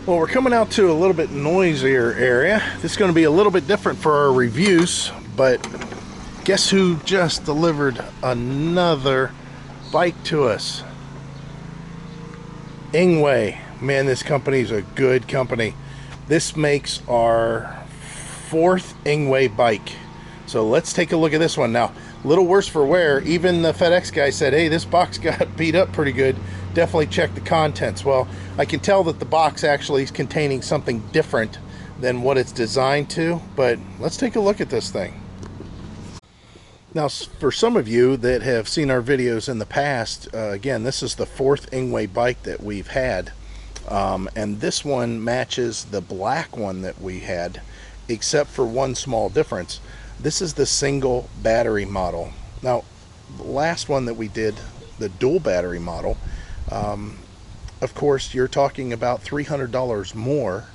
Well, we're coming out to a little bit noisier area. This is going to be a little bit different for our reviews, but guess who just delivered another bike to us? Engwe. Man, this company is a good company. This makes our fourth Engwe bike. So let's take a look at this one. Now, a little worse for wear. Even the FedEx guy said, hey, this box got beat up pretty good. Definitely check the contents. Well, I can tell that the box actually is containing something different than what it's designed to, but let's take a look at this thing. Now, for some of you that have seen our videos in the past, again, this is the fourth Engwe bike that we've had, and this one matches the black one that we had, except for one small difference. This is the single battery model. Now, the last one that we did, the dual battery model, of course, you're talking about $300 more.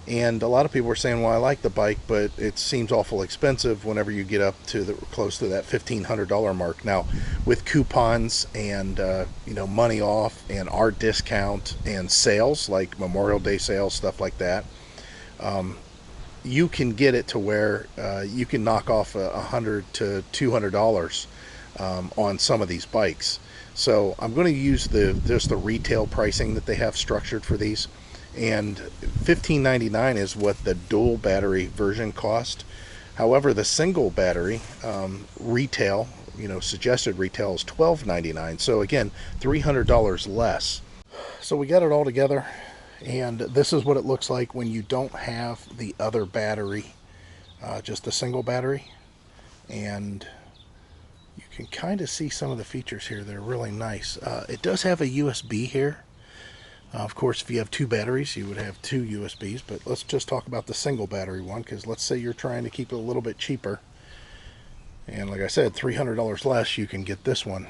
And a lot of people are saying, well, I like the bike, but it seems awful expensive whenever you get up to close to that $1,500 mark. Now, with coupons and money off and our discount and sales like Memorial Day sales, stuff like that, you can get it to where you can knock off $100 to $200 on some of these bikes. So I'm going to use just the retail pricing that they have structured for these. And $15.99 is what the dual battery version cost. However, the single battery retail, suggested retail is $12.99. So again, $300 less. So we got it all together, and this is what it looks like when you don't have the other battery, just a single battery. And you can kind of see some of the features here. They're really nice. It does have a USB here. Of course, if you have two batteries, you would have two USBs, but let's just talk about the single battery one, because let's say you're trying to keep it a little bit cheaper. And like I said, $300 less, you can get this one.